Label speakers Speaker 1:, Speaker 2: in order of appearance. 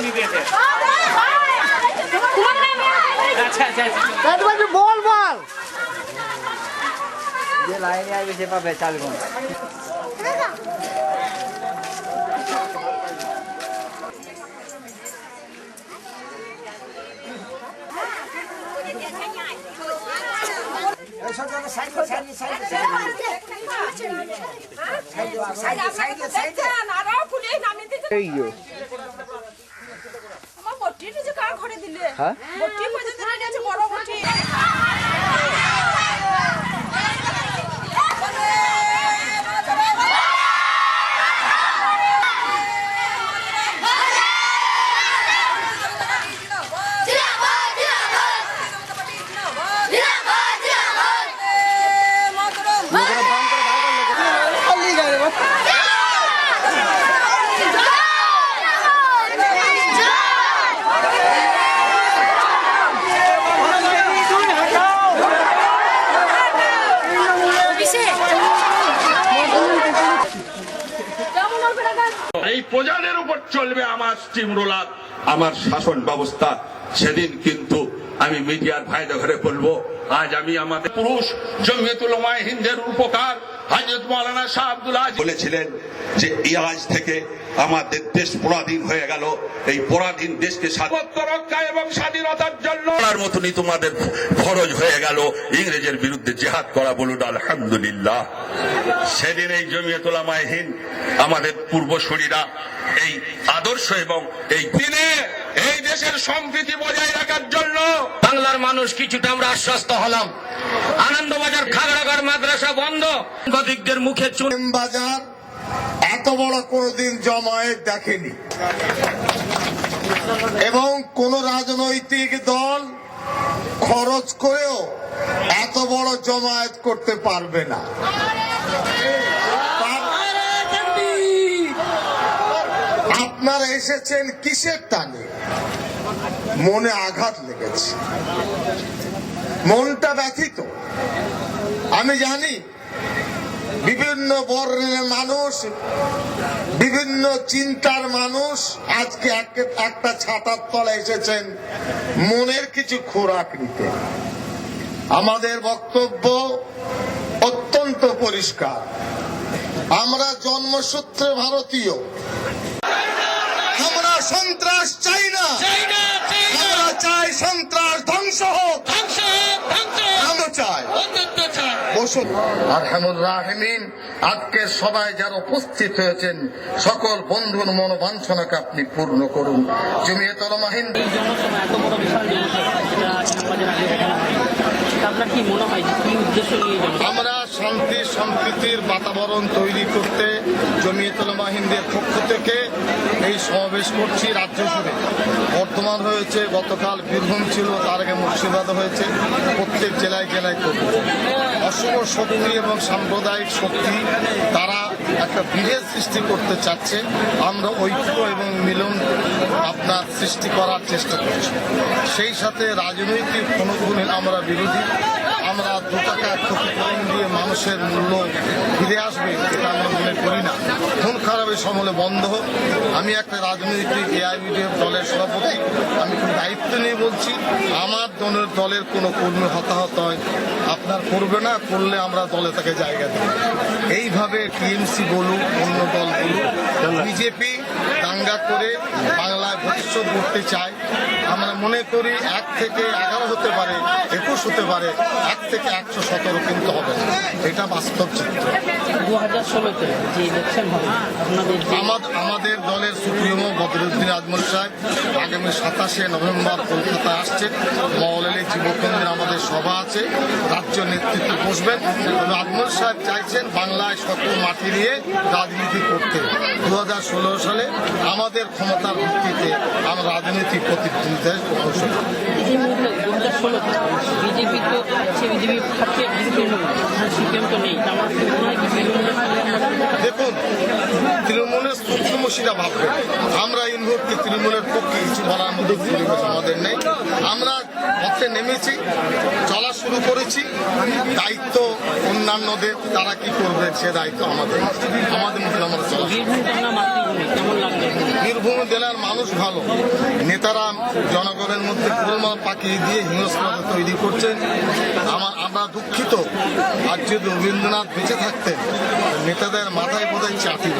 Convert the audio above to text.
Speaker 1: হয়নি দেশে। আচ্ছা আচ্ছা
Speaker 2: বল বল যে লাইনে আসবে সে পাবে 4 ঘন্টা। হ্যাঁ
Speaker 3: এই প্রজাদের উপর চলবে আমার স্টিম রোলার, আমার শাসন ব্যবস্থা। সেদিন কিন্তু আমি মিডিয়ার ভাইদের ঘরে বলবো, আজ আমি আমাদের পুরুষ জমিয়তুল উলামায়ে হিন্দের উপকার হযরত মাওলানা শাহ আব্দুল আজিজ বলেছিলেন যে এই আজ থেকে আমাদের দেশ পরাধীন হয়ে গেল, এই পরাধীন দেশকে স্বাধীনতা রক্ষা এবং স্বাধীনতার জন্য তার মতনই তোমাদের ফরজ হয়ে গেল ইংরেজের বিরুদ্ধে জিহাদ করা। বলুন আলহামদুলিল্লাহ। সেদিন এই জমিয়তুল উলামায়ে হিন্দ আমাদের পূর্বসূরীরা এই আদর্শ এবং এই দিনে এই দেশের সম্প্রীতি বজায় রাখার জন্য
Speaker 4: বাংলার মানুষ কিছুটা আমরা আশ্বস্ত হলাম। আনন্দবাজার খাগড়াগড় মাদ্রাসা বন্ধ, সাংবাদিকদের মুখে চুন
Speaker 5: বাজার এত বড় কোনদিন জমায়েত দেখেনি এবং কোন রাজনৈতিক দল খরচ করেও এত বড় জমায়েত করতে পারবে না। আপনারা এসেছেন কিসের টানে? মনে আঘাত লেগেছে, মনটা ব্যথিত। আমি জানি বিভিন্ন বর্ণের মানুষ, বিভিন্ন চিন্তার মানুষ আজকে একটা ছাতার তলায় এসেছেন মনের কিছু খোরাক নিতে। আমাদের বক্তব্য অত্যন্ত পরিষ্কার, আমরা জন্মসূত্রে ভারতীয়, আমরা সন্ত্রাস চাই না, আমরা চাই সন্ত্রাস ধ্বংস হোক, আমরা চাই বসুন। আরহামুর রাহিমিন, আজকে সবাই যারা উপস্থিত হয়েছেন সকল বন্ধুর মনোবাঞ্ছনাকে আপনি পূর্ণ করুন। জমিয়তুল উলামায়ে হিন্দ আমরা শান্তি সম্প্রীতির বাতাবরণ তৈরি করতে জমিয়তুল উলামায়ে হিন্দের পক্ষ থেকে এই সমাবেশ করছি। রাজ্য জুড়ে বর্তমান হয়েছে, গতকাল বীরভূম ছিল, তার আগে মুর্শিদাবাদ হয়েছে, প্রত্যেক জেলায় জেলায় করবে। অশুভ শক্তি এবং সাম্প্রদায়িক শক্তি তারা একটা বিভেদ সৃষ্টি করতে চাচ্ছে। আমরা ঐক্য এবং মিলন আপনার সৃষ্টি করার চেষ্টা করছি। সেই সাথে রাজনৈতিক অনুকূলে আমরা বিরোধী। আমরা 2 টাকা ক্ষতিপূরণ দিয়ে মানুষের মূল্য ফিরে আসবে এটা আমরা মনে করি না। খুন খারাপের সমলে বন্ধ হোক। আমি একটা রাজনৈতিক এআইইউডিএফ দলের সভাপতি, আমি খুব দায়িত্ব নিয়ে বলছি, আমার দলের কোনো কর্মী হতাহত হয় আপনার করবে না, করলে আমরা দলে তাকে জায়গা দেব। এইভাবে টিএমসি বলুক, অন্য দল বলুক, বিজেপি দাঙ্গা করে বাংলায় ভবিষ্যৎ গড়তে চায়। আমরা মনে করি 1 থেকে 11 হতে পারে, 21 হতে পারে, 1 থেকে 117 কিন্তু হবে না। এটা বাস্তব চিত্র।
Speaker 6: 2016-তে যে ইলেকশন হবে
Speaker 5: আমাদের দলের সুপ্রিমো বদরুদ্দিন আজমল সাহেব আগামী 27শে নভেম্বর কলকাতা আসছেন। মওলালী যুবকেন্দ্রে আমাদের সভা আছে, রাজ্য নেতৃত্ব বসবেন। আজমল সাহেব চাইছেন বাংলায় সকল মাটি নিয়ে রাজনীতি করতে। 2016 সালে আমাদের ক্ষমতার ভিত্তিতে আমরা রাজনৈতিক প্রতিদ্বন্দ্বিতায় কৌশল।
Speaker 6: বিজেপি তো বিজেপি থাকছে, সিপিএম তো নেই।
Speaker 5: দেখুন, তৃণমূলের সূক্ষ্মশীরা ভাববে আমরা ইনভোটকে তৃণমূলের পক্ষে কিছু বলার মতো আমাদের নেই। আমরা পথে নেমেছি, চলা শুরু করেছি। দায়িত্ব অন্যান্যদের, তারা কি করবে সে দায়িত্ব আমাদের মধ্যে আমরা চলা। বীরভূম জেলার মানুষ ভালো, নেতারা জনগণের মধ্যে গোলমাল পাকিয়ে দিয়ে হিংস্রতা তৈরি করছেন। আমরা দুঃখিত, আর যদি রবীন্দ্রনাথ বেঁচে থাকতেন নেতাদের মাথায় বোধহয় চাকরি